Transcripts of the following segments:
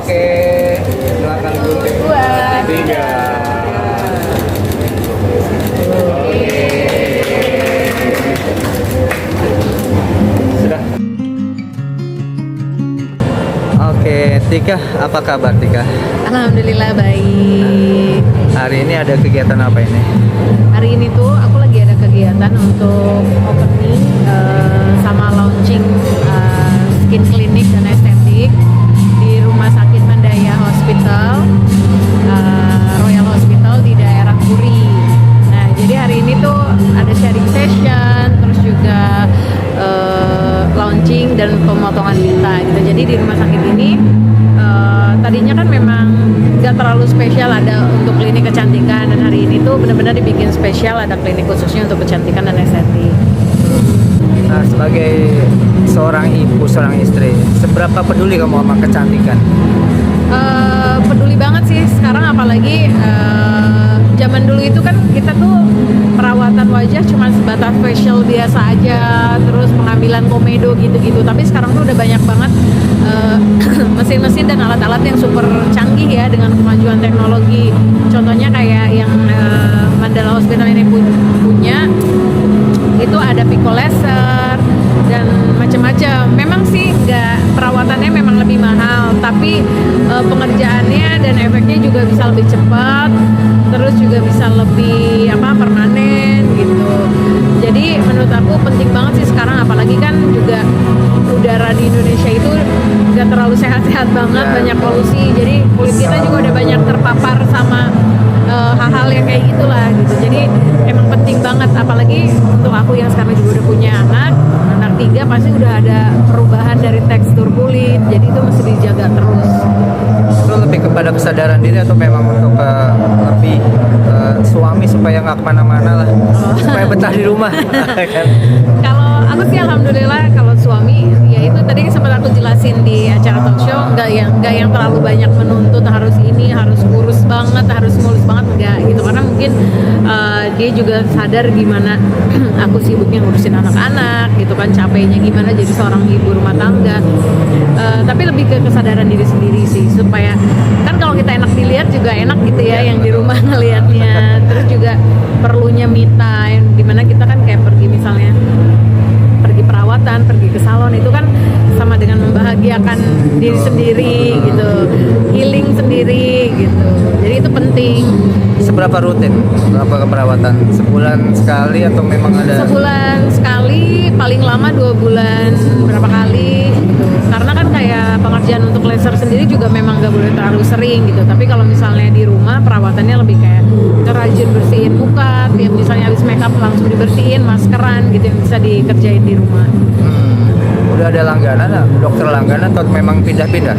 Oke, silakan gunting. 3. Oke. Sudah. Oke, Tika, apa kabar Tika? Alhamdulillah baik. Hari ini ada kegiatan apa ini? Hari ini tuh aku lagi ada kegiatan untuk opening sama launching skin clinic dan estetik di Rumah Sakit Mandaya Hospital, Royal Hospital di daerah Puri. Nah, jadi hari ini tuh ada sharing session, terus juga launching dan pemotongan pita gitu. Jadi di rumah sakit ini tadinya kan memang gak terlalu spesial ada untuk klinik kecantikan, dan hari ini tuh benar-benar dibikin spesial, ada klinik khususnya untuk kecantikan dan estetik. Nah, sebagai seorang ibu, seorang istri, seberapa peduli kamu sama kecantikan? Peduli banget sih sekarang, apalagi zaman dulu itu kan kita tuh perawatan wajah cuma sebatas facial biasa aja, terus pengambilan komedo gitu-gitu. Tapi sekarang tuh udah banyak banget mesin-mesin dan alat-alat yang super canggih ya dengan kemajuan teknologi. Contohnya kayak yang Mandala Hospital ini punya itu ada pico laser dan macam-macam. Memang sih nggak, perawatannya memang lebih mahal, tapi pengerjaannya dan efeknya juga bisa lebih cepat, terus juga bisa lebih permanen gitu. Jadi menurut aku penting banget sih sekarang, apalagi kan juga udara di Indonesia itu nggak terlalu sehat-sehat banget, banyak polusi. Jadi kulit kita juga udah banyak terpapar sama hal-hal yang kayak gitulah gitu. Jadi emang penting banget, apalagi untuk aku yang sekarang juga udah punya anak 3, pasti udah ada perubahan dari tekstur kulit. Jadi itu mesti dijaga terus. Itu lebih kepada kesadaran diri atau memang untuk lebih suami supaya nggak kemana-mana lah, supaya betah di rumah? Kalau aku sih alhamdulillah, kalau suami ya itu tadi sempat aku jelasin di acara talk show, nggak yang terlalu banyak menuntut harus ini, harus kurus banget, harus mulus banget, enggak gitu, karena mungkin dia juga sadar gimana aku sibuknya ngurusin anak-anak gitu kan, capeknya gimana jadi seorang ibu rumah tangga. Tapi lebih ke kesadaran diri sendiri sih, supaya kan kalau kita enak dilihat juga enak gitu ya, yang di rumah ngelihatnya. Terus juga perlunya me time, dimana kita kan kayak pergi misalnya pergi perawatan, pergi ke salon, itu kan sama dengan membahagiakan diri sendiri gitu, healing sendiri gitu. Jadi itu penting. Seberapa rutin berapa keperawatan? Sebulan sekali atau memang ada? Sebulan sekali, paling lama 2 bulan berapa kali gitu. Karena kan kayak pengerjaan untuk laser sendiri juga memang gak boleh terlalu sering gitu. Tapi kalau misalnya di rumah perawatannya lebih kayak kita rajin bersihin muka, yang misalnya habis makeup langsung dibersihin, maskeran gitu yang bisa dikerjain di rumah. Udah ada langganan, dokter langganan atau memang pindah-pindah?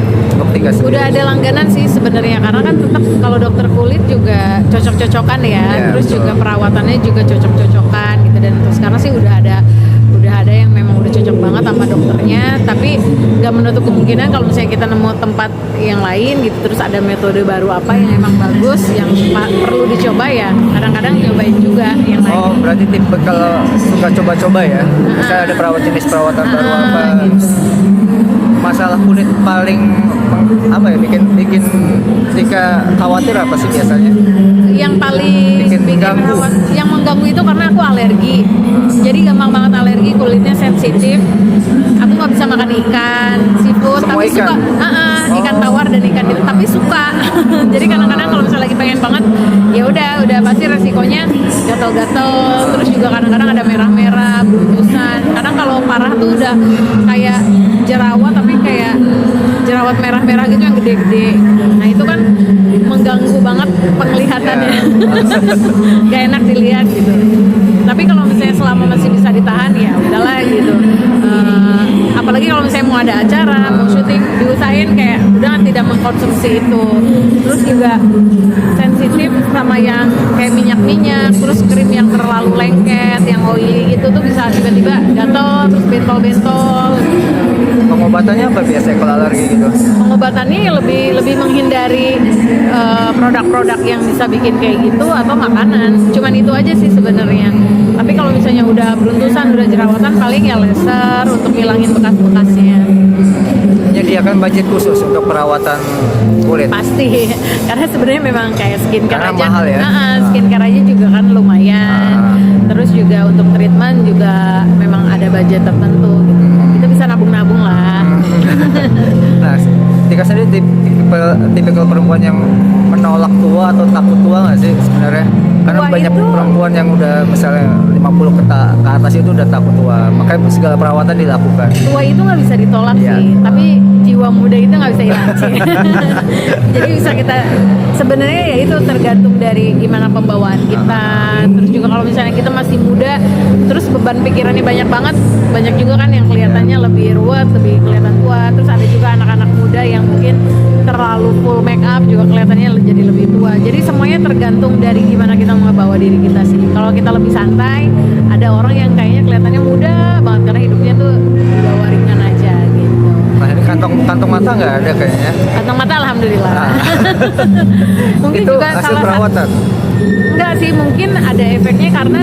Udah ada langganan sih sebenarnya, karena kan tetap kalau dokter kulit juga cocok-cocokan ya, terus juga perawatannya juga cocok-cocokan gitu. Dan untuk sekarang sih udah ada yang memang udah cocok banget sama dokternya, tapi nggak menutup kemungkinan kalau misalnya kita nemu tempat yang lain gitu, terus ada metode baru apa yang emang bagus, yang perlu dicoba ya, kadang-kadang nyobain juga yang lain. Oh, berarti tipe kalau suka coba-coba ya, misalnya ada jenis perawatan baru apa gitu. Masalah kulit paling bikin Tika khawatir apa sih biasanya? Yang paling bikin yang mengganggu itu karena aku alergi, jadi gampang banget alergi, kulitnya sensitif. Aku nggak bisa makan ikan, seafood, semua tapi ikan? suka ikan tawar dan ikan itu, tapi suka. Jadi kadang-kadang kalau misalnya lagi pengen banget, ya udah pasti resikonya gatal-gatal, terus juga kadang-kadang ada merah-merah, beruntusan. Kadang kalau parah tuh udah kayak jerawat, tapi kayak jerawat merah-merah gitu yang gede-gede. Nah itu kan mengganggu banget penglihatannya, gak enak dilihat gitu. Tapi kalau misalnya selama masih bisa ditahan ya udahlah gitu. Apalagi kalau misalnya mau ada acara, mau syuting, diusahain kayak udah tidak mengkonsumsi itu. Terus juga sensitif sama yang kayak minyak-minyak, terus krim yang terlalu lengket, yang oily gitu tuh bisa tiba-tiba gatel, terus bentol-bentol. Pengobatannya apa biasanya kalau alergi gitu? Pengobatannya lebih menghindari produk-produk yang bisa bikin kayak gitu atau makanan. Cuman itu aja sih sebenarnya. Tapi kalau misalnya udah beruntusan, udah jerawatan, paling ya laser untuk ngilangin bekas-bekasnya. Menyediakan dengan budget khusus untuk perawatan kulit. Pasti, karena sebenarnya memang kayak skincare Karena aja, mahal ya? skincare aja juga kan lumayan. Terus juga untuk treatment juga memang ada budget tertentu. Gitu. Kita bisa nabung-nabung lah. Nah, Tika sendiri tipikal perempuan yang menolak tua atau takut tua nggak sih sebenarnya? Karena Tua banyak itu- perempuan yang udah misalnya 50 ke atas itu udah takut tua, makanya segala perawatan dilakukan. Tua itu nggak bisa ditolak Iya. sih, tapi jiwa muda itu nggak bisa hilang sih. Jadi bisa kita sebenarnya ya itu tergantung dari gimana pembawaan kita. Terus juga kalau misalnya kita masih muda, terus beban pikirannya banyak banget, banyak juga kan yang kelihatannya lebih ruwet, lebih kelihatan tua. Terus ada juga anak-anak muda yang mungkin terlalu full make up juga kelihatannya jadi lebih tua. Jadi semuanya tergantung dari gimana kita membawa diri kita sih. Kalau kita lebih santai, ada orang yang kayaknya kelihatannya muda banget karena hidupnya tuh dibawa ringan aja gitu. Nah, ini kantong mata nggak ada kayaknya. Kantong mata alhamdulillah. Mungkin Itu juga hasil salah perawatan. Enggak sih, mungkin ada efeknya karena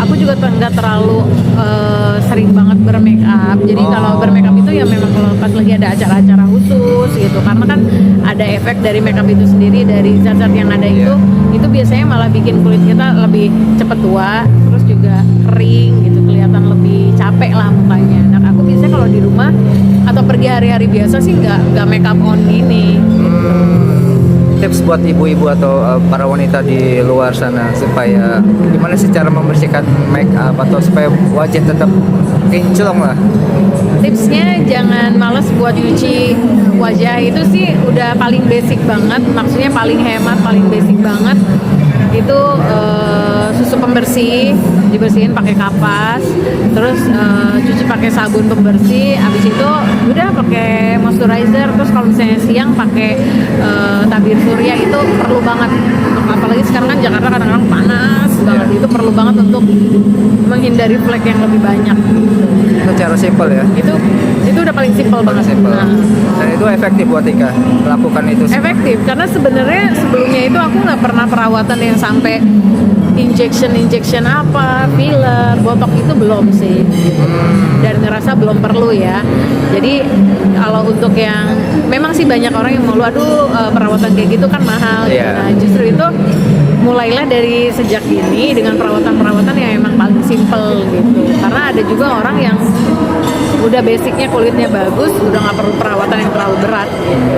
aku juga nggak terlalu sering banget bermake up. Jadi kalau bermake up itu ya memang kalau pas lagi ada acara-acara khusus gitu. Karena kan ada efek dari make up itu sendiri, dari zat-zat yang ada itu biasanya malah bikin kulit kita lebih cepet tua, terus juga kering gitu, kelihatan lebih capek lah mukanya. Nah aku biasanya kalau di rumah atau pergi hari-hari biasa sih nggak make up on gini. Tips buat ibu-ibu atau para wanita di luar sana supaya gimana sih cara membersihkan make up atau supaya wajah tetap kinclong lah. Tipsnya jangan males buat nyuci wajah, itu sih udah paling basic banget, maksudnya paling hemat, paling basic banget. Itu susu pembersih dibersihin pakai kapas, terus cuci pakai sabun pembersih, habis itu udah pakai moisturizer. Terus kalau misalnya siang pakai tabir surya, itu perlu banget untuk, apalagi sekarang kan Jakarta kadang-kadang panas banget, itu perlu banget untuk menghindari flek yang lebih banyak. Itu cara simpel ya. Itu udah paling simpel banget. Simpel. Nah, Dan itu efektif buat Tika melakukan itu. efektif karena sebenarnya sebelumnya itu aku nggak pernah perawatan yang sampai injection apa, filler, botok itu belum sih, dan ngerasa belum perlu ya. Jadi kalau untuk yang memang sih banyak orang yang mau, aduh perawatan kayak gitu kan mahal. Iya. Nah justru itu mulailah dari sejak ini dengan perawatan-perawatan yang emang paling simple gitu. Karena ada juga orang yang udah basicnya kulitnya bagus, udah nggak perlu perawatan yang terlalu berat gitu.